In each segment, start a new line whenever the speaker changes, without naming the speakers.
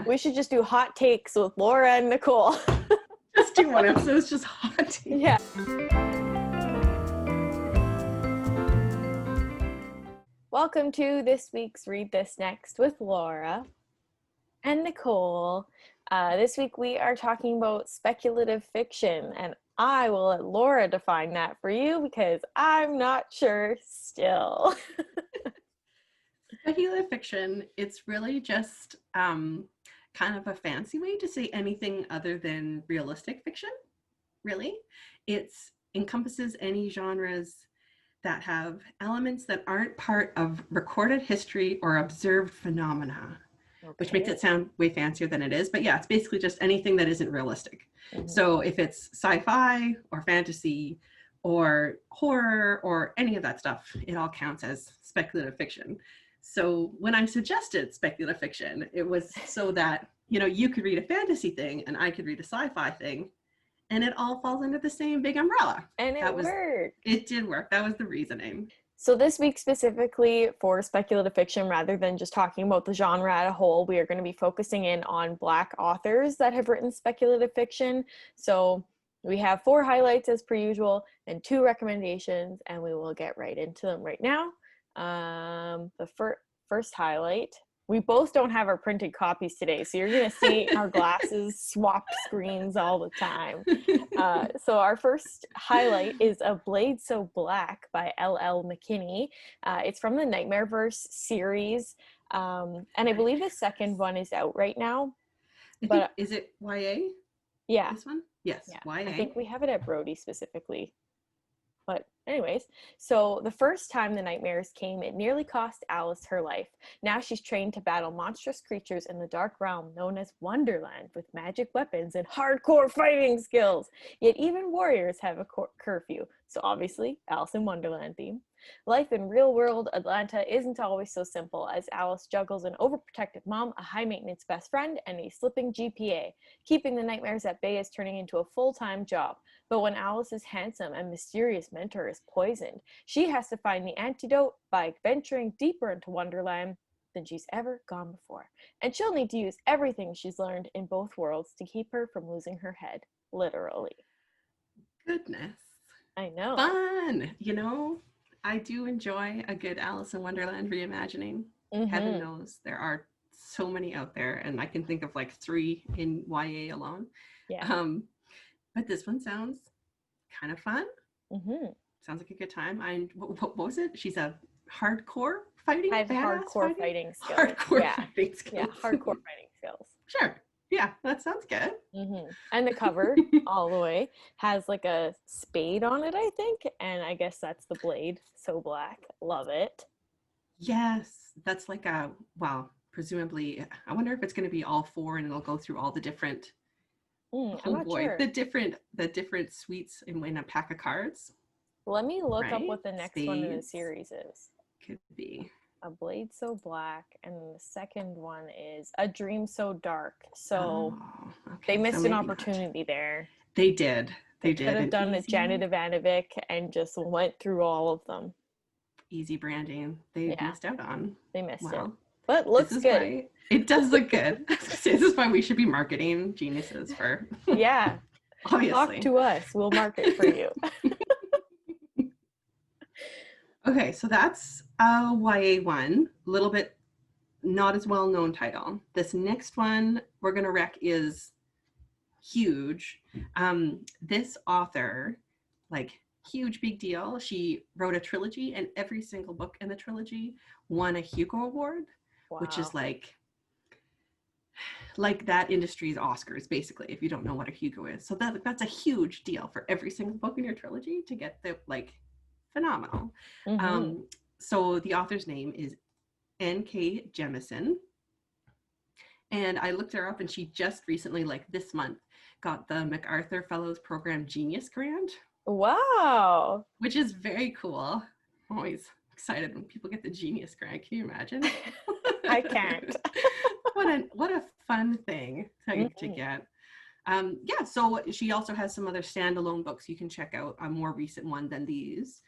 We should just do hot takes with Laura and Nicole.
Just do one episode. It's just hot takes.
Yeah. Welcome to this week's Read This Next with Laura and Nicole. This week we are talking about speculative fiction, and I will let Laura define that for you because I'm not sure still.
Speculative fiction, it's really just kind of a fancy way to say anything other than realistic fiction, really. It encompasses any genres that have elements that aren't part of recorded history or observed phenomena, which makes it sound way fancier than it is. But yeah, it's basically just anything that isn't realistic. Mm-hmm. So if it's sci-fi or fantasy or horror or any of that stuff, it all counts as speculative fiction. So when I suggested speculative fiction, it was so that, you know, you could read a fantasy thing and I could read a sci-fi thing, and it all falls under the same big umbrella.
And it worked.
It did work. That was the reasoning.
So this week specifically for speculative fiction, rather than just talking about the genre as a whole, we are going to be focusing in on Black authors that have written speculative fiction. So we have 4 highlights as per usual and 2 recommendations, and we will get right into them right now. The first highlight, we both don't have our printed copies today, so you're going to see our glasses swap screens all the time. So our first highlight is A Blade So Black by L.L. McKinney. It's from the Nightmareverse series, and I believe the second one is out right now. But
is it YA?
Yeah.
This one? Yes,
yeah.
YA.
I think we have it at Brody specifically. But anyways, so the first time the nightmares came, it nearly cost Alice her life. Now she's trained to battle monstrous creatures in the dark realm known as Wonderland with magic weapons and hardcore fighting skills. Yet even warriors have a curfew. So obviously, Alice in Wonderland theme. Life in real-world Atlanta isn't always so simple, as Alice juggles an overprotective mom, a high-maintenance best friend, and a slipping GPA. Keeping the nightmares at bay is turning into a full-time job. But when Alice's handsome and mysterious mentor is poisoned, she has to find the antidote by venturing deeper into Wonderland than she's ever gone before. And she'll need to use everything she's learned in both worlds to keep her from losing her head, literally.
Goodness.
I know.
Fun! You know, I do enjoy a good Alice in Wonderland reimagining. Mm-hmm. Heaven knows there are so many out there, and I can think of like 3 in YA alone.
Yeah.
But this one sounds kind of fun.
Mm-hmm.
Sounds like a good time. What was it? She's a hardcore fighting?
I have hardcore fighting skills.
Hardcore fighting skills.
Yeah, hardcore fighting skills.
Sure. Yeah, that sounds good.
Mm-hmm. And the cover, all the way, has like a spade on it, I think. And I guess that's the blade. So black. Love it.
Yes. That's like presumably, I wonder if it's going to be all 4 and it'll go through all the different...
I'm not sure.
The different suites in a pack of cards.
Let me look up what the next one in the series is.
Could be.
A Blade So Black, and the second one is A Dream So Dark. So they missed an opportunity there.
They did. They did.
Could have done a Janet Ivanovic and just went through all of them.
Easy branding. They missed out on.
They missed it. But looks good.
It does look good. This is why we should be marketing geniuses for.
Yeah.
Obviously.
Talk to us. We'll market for you.
Okay, so that's a YA one. A little bit not as well-known title. This next one we're going to rec is huge. This author, like, huge big deal. She wrote a trilogy, and every single book in the trilogy won a Hugo Award. Wow. Which is like that industry's Oscars, basically, if you don't know what a Hugo is. So that's a huge deal for every single book in your trilogy to get the, like, phenomenal. Mm-hmm. So the author's name is N.K. Jemisin. And I looked her up, and she just recently, like this month, got the MacArthur Fellows Program Genius Grant.
Wow.
Which is very cool. I'm always excited when people get the Genius Grant. Can you imagine?
I can't.
What a fun thing to get. So she also has some other standalone books you can check out, a more recent one than these.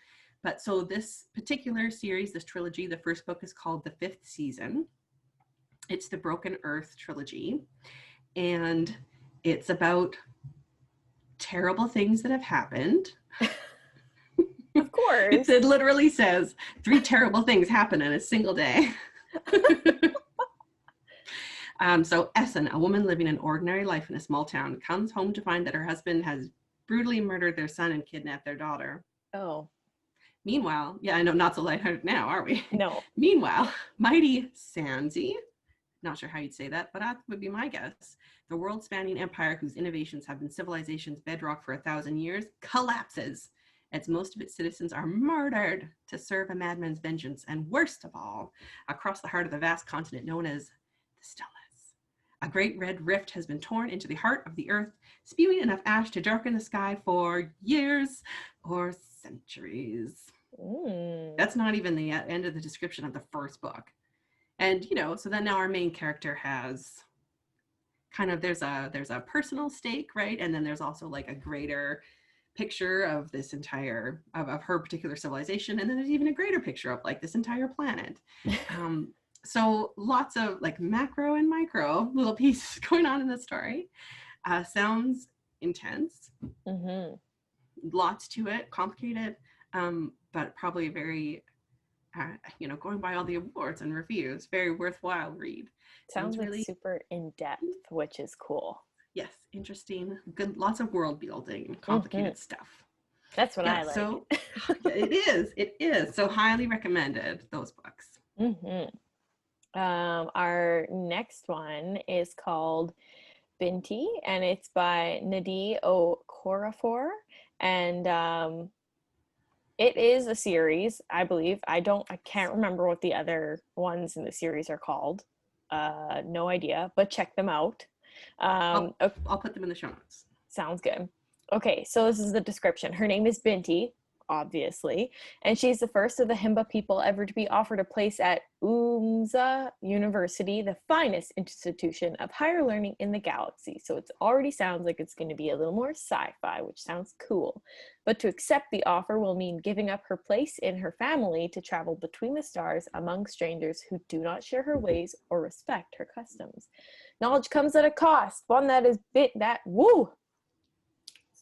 But so this particular series, this trilogy, the first book is called The Fifth Season. It's the Broken Earth trilogy, and it's about terrible things that have happened.
Of course.
It literally says 3 terrible things happen in a single day. So Essen, a woman living an ordinary life in a small town, comes home to find that her husband has brutally murdered their son and kidnapped their daughter.
Oh,
Meanwhile, yeah, I know, not so lighthearted now, are we?
no.
Meanwhile, mighty Sansi, not sure how you'd say that, but that would be my guess. The world-spanning empire whose innovations have been civilization's bedrock for 1,000 years collapses as most of its citizens are murdered to serve a madman's vengeance. And worst of all, across the heart of the vast continent known as the Stellas, a great red rift has been torn into the heart of the earth, spewing enough ash to darken the sky for years or centuries. That's not even the end of the description of the first book. And, you know, so then now our main character has kind of, there's a personal stake, right? And then there's also like a greater picture of this entire, of her particular civilization. And then there's even a greater picture of like this entire planet. So lots of like macro and micro little pieces going on in the story. Sounds intense. Lots to it, complicated, but probably very, you know, going by all the awards and reviews, very worthwhile read.
Sounds like really super in-depth, which is cool.
Yes, interesting, good, lots of world building, complicated stuff.
That's what I like.
So it is. So highly recommended, those books.
Our next one is called Binti, and it's by Nnedi Okorafor, and it is a series, I believe. I can't remember what the other ones in the series are called. No idea, but check them out.
I'll put them in the show notes.
Sounds good. Okay, so this is the description. Her name is Binti, obviously, and she's the first of the Himba people ever to be offered a place at Umza University, the finest institution of higher learning in the galaxy. So it already sounds like it's going to be a little more sci-fi, which sounds cool. But to accept the offer will mean giving up her place in her family to travel between the stars among strangers who do not share her ways or respect her customs. Knowledge comes at a cost, one that is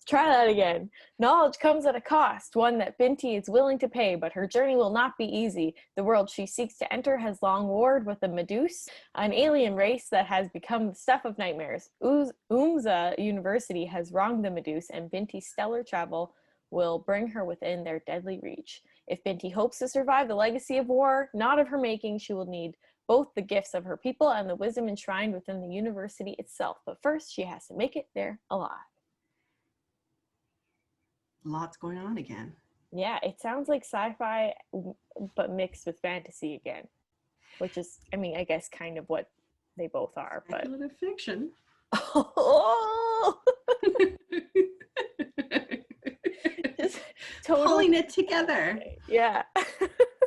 Try that again. Knowledge comes at a cost, one that Binti is willing to pay, but her journey will not be easy. The world she seeks to enter has long warred with the Meduse, an alien race that has become the stuff of nightmares. Umza University has wronged the Meduse, and Binti's stellar travel will bring her within their deadly reach. If Binti hopes to survive the legacy of war, not of her making, she will need both the gifts of her people and the wisdom enshrined within the university itself. But first, she has to make it there alive.
Lots going on again.
Yeah, it sounds like sci-fi, but mixed with fantasy again, which is, I mean, I guess kind of what they both are.
Speculative fiction.
Oh! Just totally
pulling it together.
Yeah.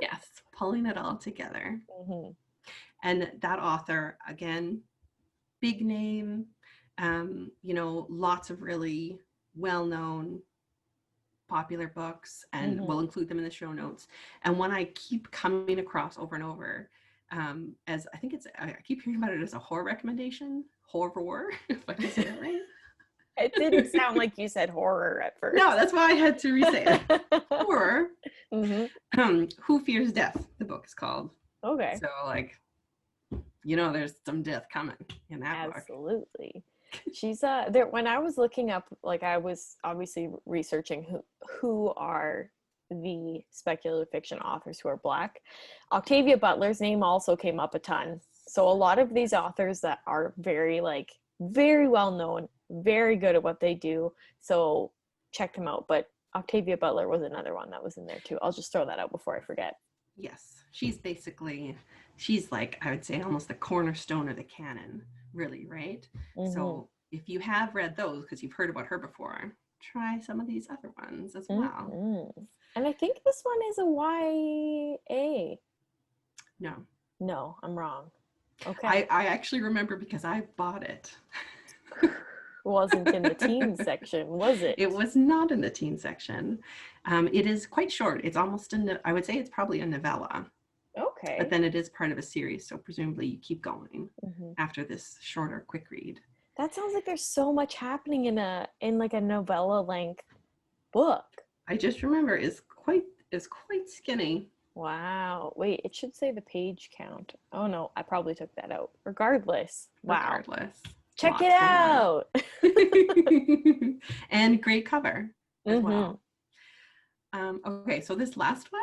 Yes, pulling it all together. And that author, again, big name, you know, lots of really well-known popular books, and we'll include them in the show notes. And one I keep coming across over and over, as I think I keep hearing about it as a horror recommendation, horror, if I can say that right.
It didn't sound like you said horror at first.
No, that's why I had to re-say it. Horror. Who Fears Death, the book is called.
Okay.
So like, you know, there's some death coming in that book.
Absolutely. She's there. When I was looking up, like, I was obviously researching who are the speculative fiction authors who are Black. Octavia Butler's name also came up a ton. So a lot of these authors that are very well known, very good at what they do. So check them out. But Octavia Butler was another one that was in there too. I'll just throw that out before I forget.
Yes, she's like, I would say, almost the cornerstone of the canon, really, right? So if you have read those, because you've heard about her before, try some of these other ones as well.
And I think this one is a YA. No, I'm wrong. Okay.
I actually remember because I bought it.
Wasn't in the teen section, was it?
It was not in the teen section. It is quite short. It's almost I would say it's probably a novella.
Okay.
But then it is part of a series, so presumably you keep going
Hmm.
after this shorter, quick read.
That sounds like there's so much happening in like a novella length book.
I just remember is quite skinny.
Wow. Wait, it should say the page count. Oh no, I probably took that out. Regardless. Wow.
Regardless,
Check it
lots going on.
out.
And great cover as
Mm-hmm.
well. Okay, so this last one,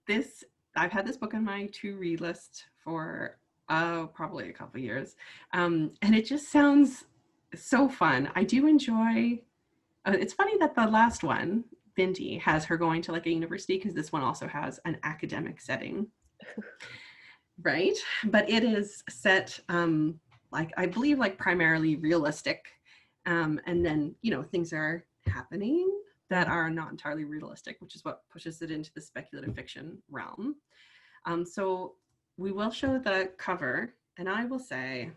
this I've had this book on my to read list for probably a couple years, and it just sounds so fun. I do enjoy. It's funny that the last one, Binti, has her going to like a university because this one also has an academic setting, right? But it is set like I believe like primarily realistic, and then things are happening that are not entirely realistic, which is what pushes it into the speculative fiction realm. So we will show the cover, and I will say,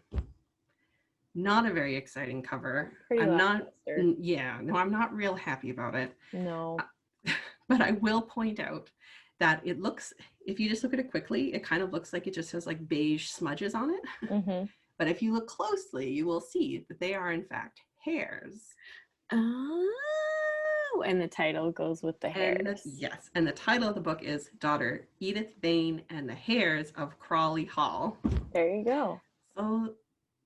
not a very exciting cover.
Pretty
I'm not,
lackluster.
yeah, no, I'm not real happy about it.
No.
But I will point out that it looks, if you just look at it quickly, it kind of looks like it just has like beige smudges on it.
Mm-hmm.
But if you look closely, you will see that they are in fact hairs.
Oh, and the title goes with the hairs.
Yes, and the title of the book is Daughter Edith Vane and the Hairs of Crawley Hall.
There you go.
So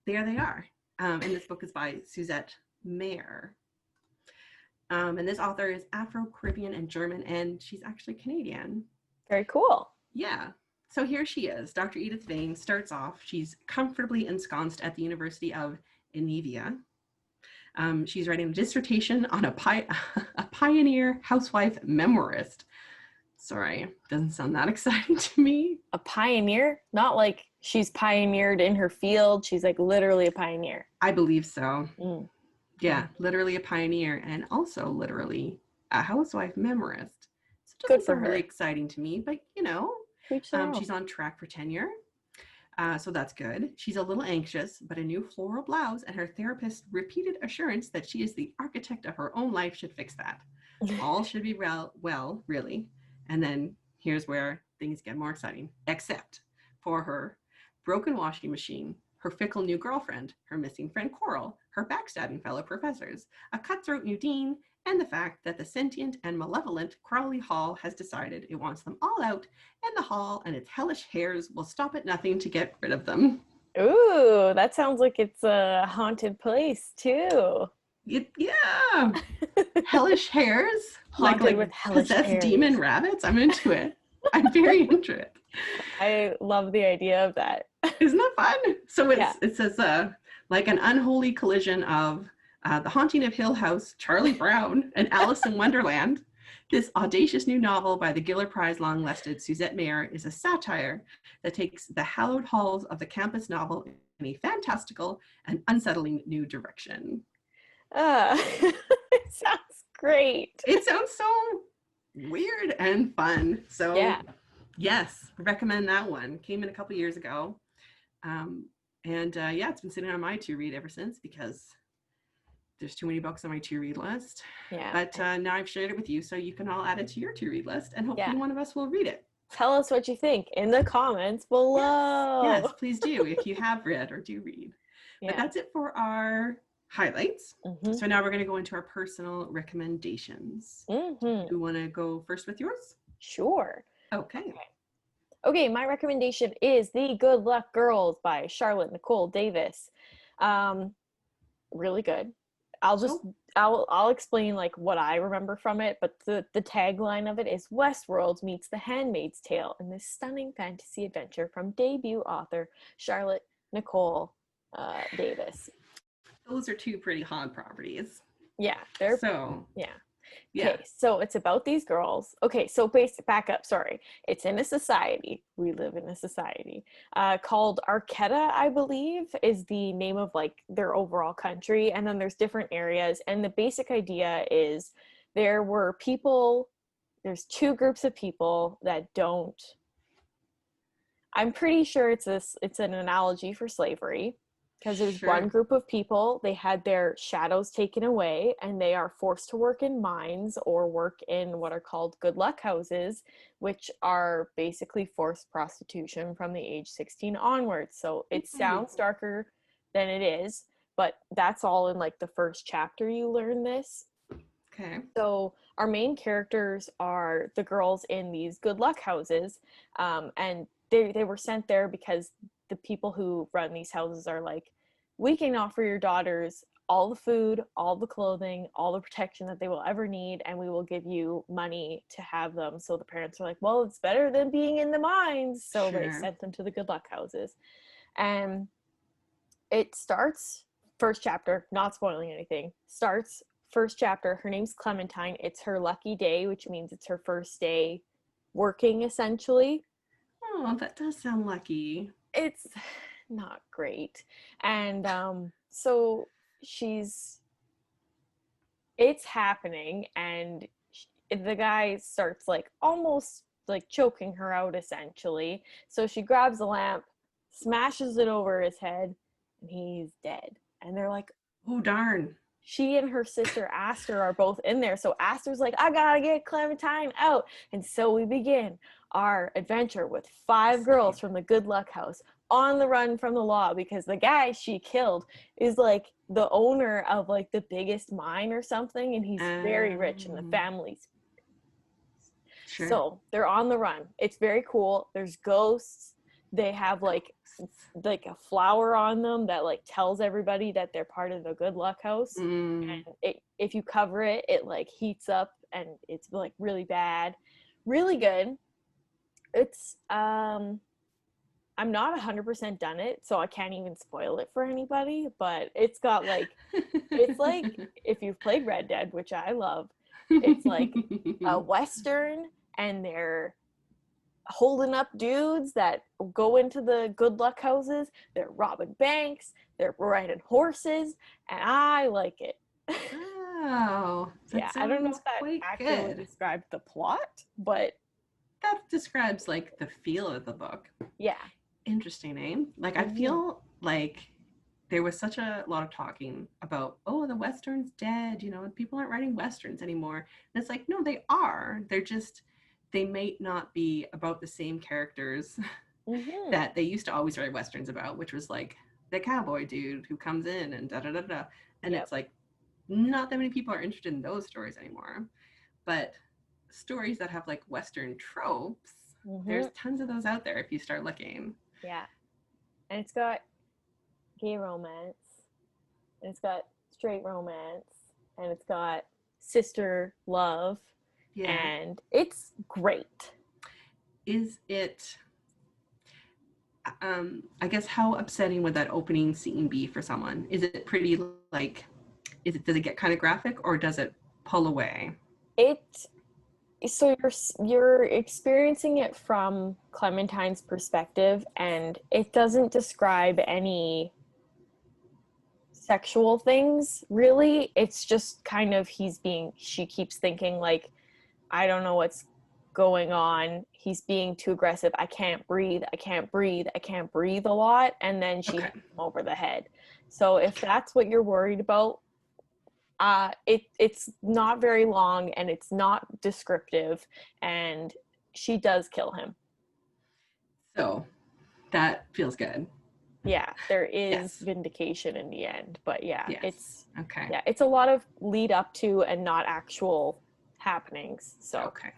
there they are. And this book is by Suzette Mayer. And this author is Afro-Caribbean and German, and she's actually Canadian.
Very cool.
Yeah. So here she is. Dr. Edith Vane starts off. She's comfortably ensconced at the University of Inevia. She's writing a dissertation on a pioneer housewife memoirist. Sorry, doesn't sound that exciting to me.
A pioneer? Not like she's pioneered in her field. She's like literally a pioneer.
I believe so.
Mm.
Yeah, literally a pioneer and also literally a housewife memoirist. So it
Good
doesn't
for
sound really
her.
exciting to me, but she's on track for tenure. So that's good. She's a little anxious, but a new floral blouse and her therapist's repeated assurance that she is the architect of her own life should fix that. All should be well, really. And then here's where things get more exciting, except for her broken washing machine, her fickle new girlfriend, her missing friend Coral, her backstabbing fellow professors, a cutthroat new dean, and the fact that the sentient and malevolent Crawley Hall has decided it wants them all out, and the hall and its hellish hairs will stop at nothing to get rid of them.
Ooh, that sounds like it's a haunted place too.
Yeah. Hellish hairs?
Haunted with hellish
possessed
hairs.
demon rabbits? I'm into it. I'm very into it.
I love the idea of that.
Isn't that fun? So it says like an unholy collision of The Haunting of Hill House, Charlie Brown, and Alice in Wonderland. This audacious new novel by the Giller Prize long-listed Suzette Mayer is a satire that takes the hallowed halls of the campus novel in a fantastical and unsettling new direction.
It sounds great.
It sounds so weird and fun. So
yeah,
yes, recommend that one. Came in a couple years ago. It's been sitting on my to read ever since because there's too many books on my to read list.
yeah.
But now I've shared it with you, so you can all add it to your to read list, and hopefully one of us will read it.
Tell us what you think in the comments below.
Yes, please do if you have read or do read.
Yeah.
But that's it for our highlights.
Mm-hmm.
So now we're going to go into our personal recommendations.
Mm-hmm.
You want to go first with yours?
Sure.
Okay,
my recommendation is The Good Luck Girls by Charlotte Nicole Davis. Really good. I'll explain like what I remember from it, but the tagline of it is Westworld meets The Handmaid's Tale in this stunning fantasy adventure from debut author Charlotte Nicole Davis.
Those are two pretty hot properties.
Yeah, Okay, so it's about these girls. Okay, so back up, sorry. It's in a society. We live in a society called Arquetta, I believe, is the name of like their overall country. And then there's different areas. And the basic idea is there's two groups of people that I'm pretty sure it's an analogy for slavery. because there's one
Sure.
group of people, they had their shadows taken away and they are forced to work in mines or work in what are called good luck houses, which are basically forced prostitution from the age 16 onwards. So it
Mm,
sounds darker than it is, but that's all in like the first chapter you learn this.
okay.
So our main characters are the girls in these good luck houses, and they were sent there because the people who run these houses are like, we can offer your daughters all the food, all the clothing, all the protection that they will ever need, and we will give you money to have them. So the parents are like, well, it's better than being in the mines. So they
Sure.
sent them to the good luck houses. And it starts, first chapter, not spoiling anything, starts first chapter. Her name's Clementine. It's her lucky day, which means it's her first day working essentially.
Oh, that does sound lucky.
It's not great. And so she's, it's happening, and the guy starts like almost like choking her out essentially. So she grabs a lamp, smashes it over his head, and he's dead. And they're like,
Oh, darn.
she and her sister Aster are both in there. So Aster's like, I gotta get Clementine out. And so we begin our adventure with 5 girls from the Good Luck House on the run from the law, because the guy she killed is like the owner of like the biggest mine or something, and he's very rich and the
Um,
family's.
sure.
So they're on the run. It's very cool. There's ghosts. They have
Ghosts.
like a flower on them that like tells everybody that they're part of the good luck house.
Mm,
And if you cover it, it like heats up and it's like really bad. Really good. It's I'm not 100% done it, so I can't even spoil it for anybody, but it's like if you've played Red Dead, which I love, it's like a western, and they're holding up dudes that go into the good luck houses. They're robbing banks, they're riding horses, and I like it.
Oh, that
Yeah, I don't know
sounds
if that
quite
accurately
good.
described the plot, but
That describes like the feel of the book.
yeah.
Interesting, eh? Like I
Hmm.
feel like there was such a lot of talking about, oh, the Western's dead, and people aren't writing Westerns anymore. And it's like, no, they are. They're just, they may not be about the same characters
Hmm.
that they used to always write Westerns about, which was like the cowboy dude who comes in and da da da da. And
Yep.
it's like, not that many people are interested in those stories anymore. But stories that have like Western tropes,
Hmm.
there's tons of those out there if you start looking.
Yeah. And it's got gay romance, and it's got straight romance, and it's got sister love,
Yeah.
and it's great.
Is it, I guess, how upsetting would that opening scene be for someone? Is it pretty like, does it get kind of graphic or does it pull away?
It so you're experiencing it from Clementine's perspective, and it doesn't describe any sexual things really. It's just kind of she keeps thinking like, I don't know what's going on. He's being too aggressive. I can't breathe. I can't breathe. I can't breathe a lot. And then she
Okay.
hits him over the head. So if that's what you're worried about, it's not very long and it's not descriptive, and she does kill him.
So that feels good.
Yeah, there is
Yes.
vindication in the end, but yeah,
Yes. Okay.
it's a lot of lead up to and not actual happenings. So
Okay.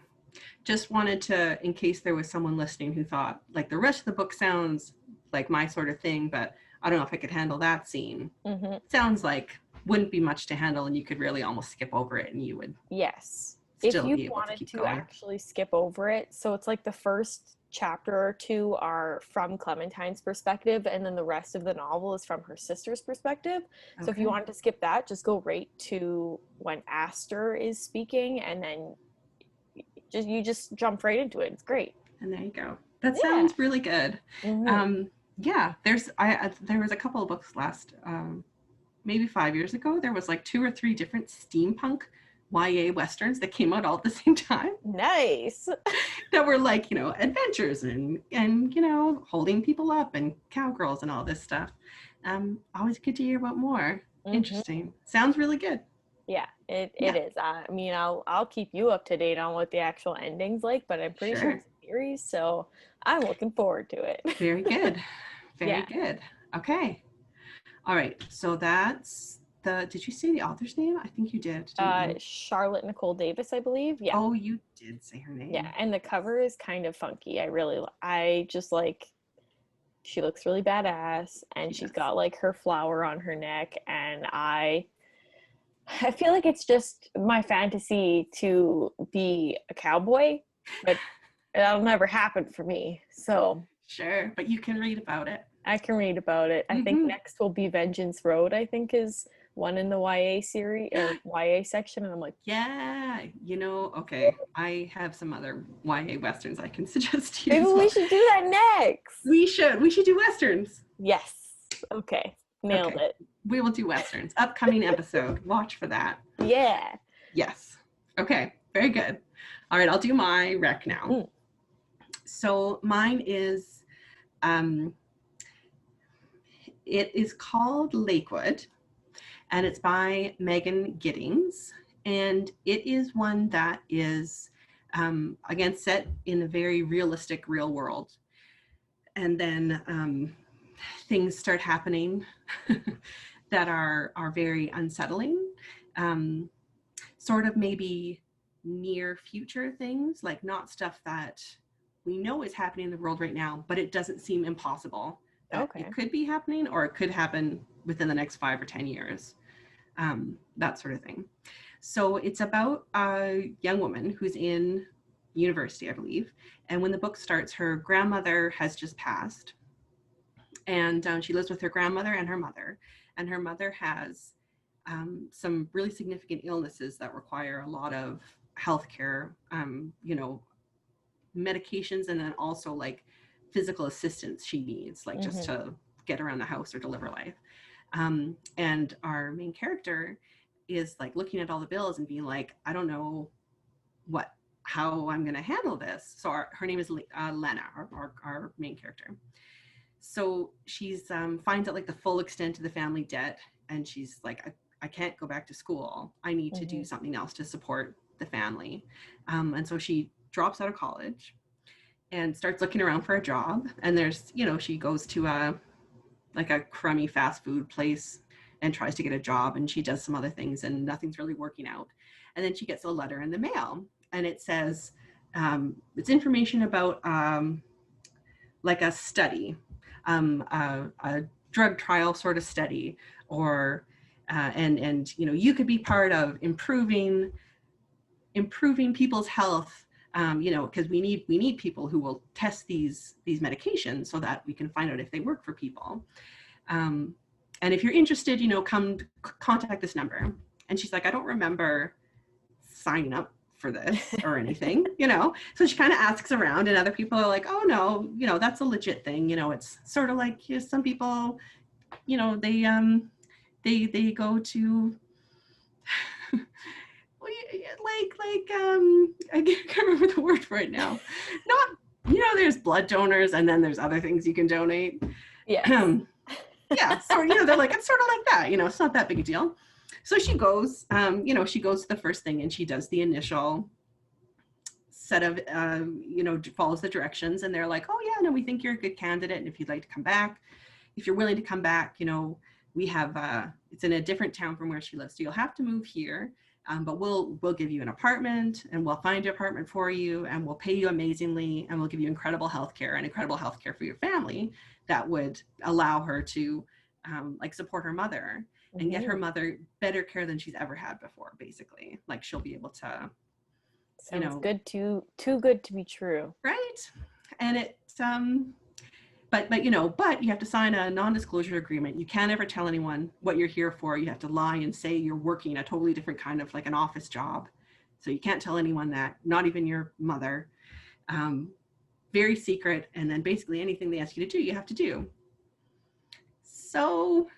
Just wanted to, in case there was someone listening who thought, like, the rest of the book sounds like my sort of thing, but I don't know if I could handle that scene.
mhm.
Sounds like wouldn't be much to handle and you could really almost skip over it and you would
Yes. If
still
you
be able to
wanted
keep
to
going.
actually skip over it, so it's like the first chapter or two are from Clementine's perspective, and then the rest of the novel is from her sister's perspective. So if you
Okay.
wanted to skip that, just go right to when Aster is speaking, and then you just jump right into it. It's great.
And there you go. That
Yeah.
sounds really good.
Hmm.
Um, yeah, there was a couple of books last maybe 5 years ago. There was like 2 or 3 different steampunk YA westerns that came out all at the same time
Nice.
that were like, adventures and holding people up and cowgirls and all this stuff. Always good to hear about more.
Hmm.
Interesting. Sounds really good.
Yeah, it
Yeah,
is. I mean, I'll keep you up to date on what the actual ending's like, but I'm pretty sure
sure.
it's a series, so I'm looking forward to it.
Very good. Very
Yeah.
good. Okay. All right. So that's did you say the author's name? I think you did, didn't you?
Charlotte Nicole Davis, I believe. Yeah.
Oh, you did say her
Yeah,
name.
and the cover is kind of funky. I just like she looks really badass and
She
she's
does.
got like her flower on her neck and I feel like it's just my fantasy to be a cowboy, but that'll never happen for me. So
Sure, but you can read about it.
I can read about it. I think
Mm-hmm.
next will be Vengeance Road, I think is one in the YA series or YA section. And I'm like,
Yeah, okay. I have some other YA westerns I can suggest to you
maybe
as
we
well.
should do that next.
We should do westerns.
Yes. Okay. Nailed
Okay,
it.
we will do westerns. Upcoming episode. Watch for that.
Yeah.
Yes. Okay, very good. All right, I'll do my rec now.
Mm.
So mine is, um, it is called Lakewood, and it's by Megan Giddings. And it is one that is, again, set in a very realistic real world. And then things start happening that are very unsettling. Um, Sort of maybe near future things, like not stuff that we know is happening in the world right now, but it doesn't seem impossible that it
Okay.
could be happening or it could happen within the next 5 or 10 years, that sort of thing. So it's about a young woman who's in university, I believe. And when the book starts, her grandmother has just passed. And she lives with her grandmother and her mother. And her mother has some really significant illnesses that require a lot of healthcare, medications, and then also like physical assistance she needs, like just
Mm-hmm.
to get around the house or deliver life. And our main character is like looking at all the bills and being like, I don't know how I'm going to handle this. So her name is Lena, our main character. So she's finds out like the full extent of the family debt, and she's like, I can't go back to school. I need to do
Mm-hmm.
something else to support the family. And so she drops out of college and starts looking around for a job. And there's, she goes to a crummy fast food place and tries to get a job, and she does some other things and nothing's really working out. And then she gets a letter in the mail, and it says, it's information about like a study, a drug trial sort of study, or and you could be part of improving people's health, because we need people who will test these medications so that we can find out if they work for people. um, and if you're interested, come contact this number. And she's like, I don't remember signing up for this or anything. So she kind of asks around, and other people are like, oh no, that's a legit thing. It's sort of like, some people, they go to I can't remember the word for it now. Not, there's blood donors, and then there's other things you can donate.
Yes.
Yeah, so they're like, it's sort of like that, it's not that big a deal. So she goes, she goes to the first thing, and she does the initial set of, follows the directions, and they're like, oh yeah, no, we think you're a good candidate, and if you'd like to come back, if you're willing to come back, we have, it's in a different town from where she lives, so you'll have to move here. But we'll give you an apartment, and we'll find an apartment for you, and we'll pay you amazingly, and we'll give you incredible health care for your family that would allow her to support her mother and get her
Mm-hmm.
mother better care than she's ever had before, basically. Like, she'll be able to,
Sounds good, too good to be true.
right? And it's but you have to sign a non-disclosure agreement. You can't ever tell anyone what you're here for. You have to lie and say you're working a totally different kind of like an office job. So you can't tell anyone that, not even your mother. Very secret. And then basically anything they ask you to do, you have to do. So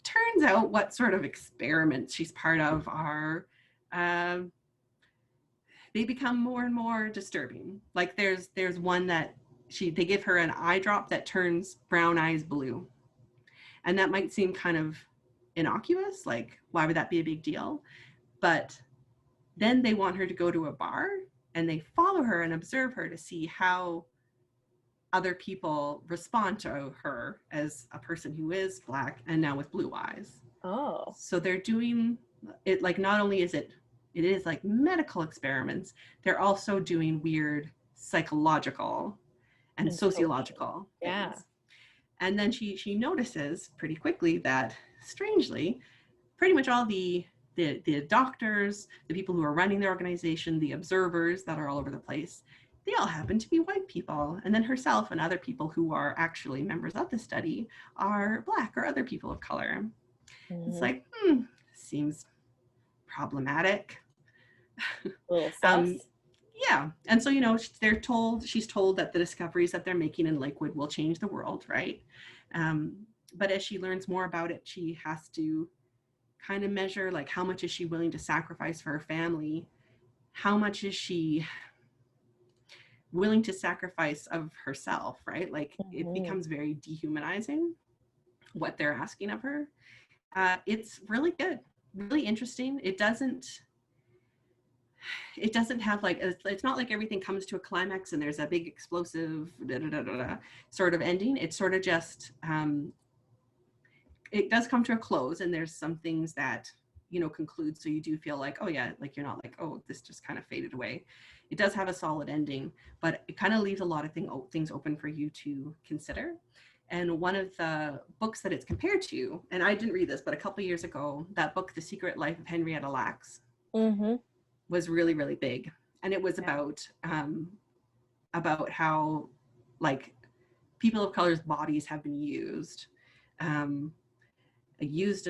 turns out what sort of experiments she's part of are, they become more and more disturbing. Like there's one that they give her an eye drop that turns brown eyes blue. And that might seem kind of innocuous, like, why would that be a big deal? But then they want her to go to a bar, and they follow her and observe her to see how other people respond to her as a person who is Black and now with blue eyes.
Oh.
So they're doing it, like, not only is it is like medical experiments, they're also doing weird psychological and
And social.
sociological
Yeah.
things. And then she notices pretty quickly that, strangely, pretty much all the doctors, the people who are running the organization, the observers that are all over the place, they all happen to be white people. And then herself and other people who are actually members of the study are Black or other people of color. It's like, seems problematic.
A little sus.
Yeah. And so, she's told that the discoveries that they're making in Lakewood will change the world, right? But as she learns more about it, she has to kind of measure, like, how much is she willing to sacrifice for her family? How much is she willing to sacrifice of herself, right? Like, it becomes very dehumanizing what they're asking of her. It's really good, really interesting. It doesn't have, like, it's not like everything comes to a climax and there's a big explosive sort of ending. It's sort of just, it does come to a close, and there's some things that, conclude. So you do feel like, oh yeah, like, you're not like, oh, this just kind of faded away. It does have a solid ending, but it kind of leaves a lot of things open for you to consider. And one of the books that it's compared to, and I didn't read this, but a couple of years ago, that book, The Secret Life of Henrietta Lacks, was really, really big. And it was about how, like, people of color's bodies have been used and abused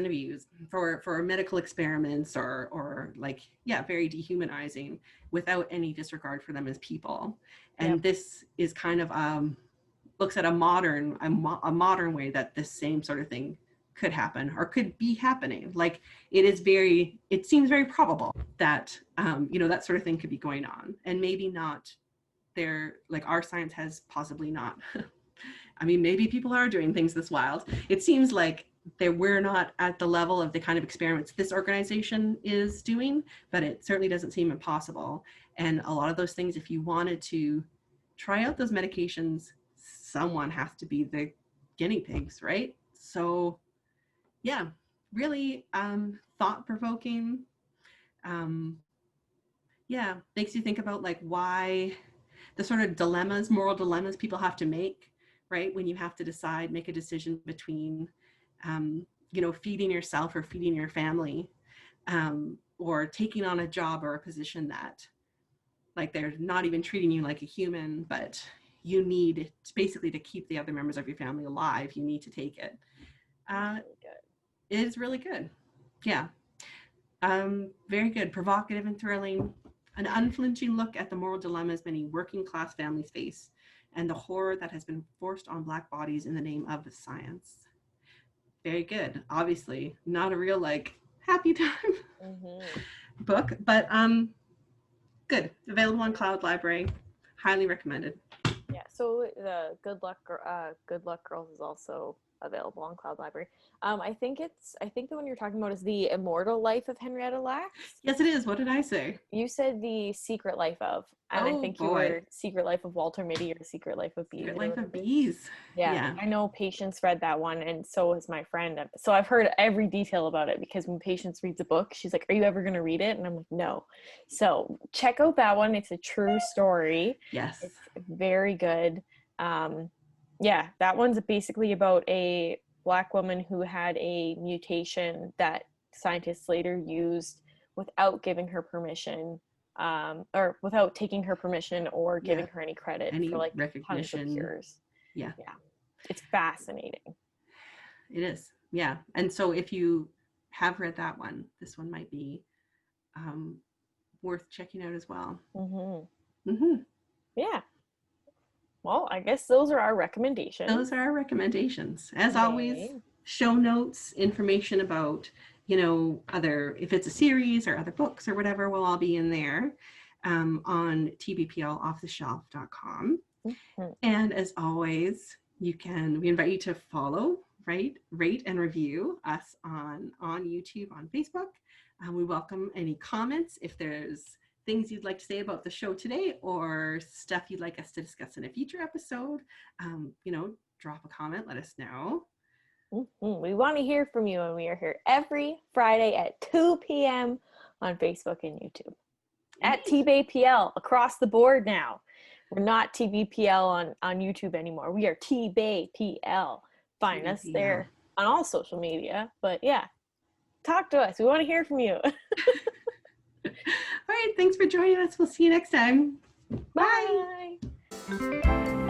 for medical experiments, or like, very dehumanizing, without any disregard for them as people. And this is kind of looks at a modern way that this same sort of thing could happen or could be happening. Like, it seems very probable that that sort of thing could be going on, and maybe not there, like, our science has possibly not. I mean, maybe people are doing things this wild. It seems like we're not at the level of the kind of experiments this organization is doing, but it certainly doesn't seem impossible. And a lot of those things, if you wanted to try out those medications, someone has to be the guinea pigs, right? So yeah, really thought-provoking. Makes you think about, like, why the sort of moral dilemmas people have to make, right? When you have to make a decision between, feeding yourself or feeding your family, or taking on a job or a position that, like, they're not even treating you like a human, but you need basically to keep the other members of your family alive. You need to take it. It is really good. Yeah. Very good, provocative and thrilling. An unflinching look at the moral dilemmas many working class families face, and the horror that has been forced on Black bodies in the name of science. Very good. Obviously, not a real, like, happy time book, but good. Available on Cloud Library. Highly recommended.
Yeah. So the Good Luck Girls is also available on Cloud Library. I think the one you're talking about is The Immortal Life of Henrietta Lacks.
Yes, it is. What did I say?
You said The Secret Life of, and I think you were Secret Life of Walter Mitty or Secret Life of Bees.
Secret Life of Bees.
Yeah, I know Patience read that one, and so has my friend. So I've heard every detail about it, because when Patience reads a book, she's like, "Are you ever going to read it?" And I'm like, "No." So check out that one. It's a true story.
Yes.
It's very good. That one's basically about a Black woman who had a mutation that scientists later used without giving her permission, or without taking her permission or giving her any credit for, like,
recognition.
tons of cures.
Yeah.
It's fascinating.
It is. Yeah. And so if you have read that one, this one might be worth checking out as well.
Yeah. Well, I guess those are our recommendations.
As always, show notes, information about, if it's a series or other books or whatever, will all be in there on tbplofftheshelf.com. And as always, we invite you to follow rate and review us on YouTube, on Facebook. We welcome any comments. If there's things you'd like to say about the show today or stuff you'd like us to discuss in a future episode, drop a comment, let us know.
We want to hear from you, and we are here every Friday at 2 p.m. on Facebook and YouTube. At TBayPL across the board now. We're not TBPL on YouTube anymore. We are TBayPL. Find us there on all social media. But yeah, talk to us. We want to hear from you.
All right. Thanks for joining us. We'll see you next time. Bye.
Bye.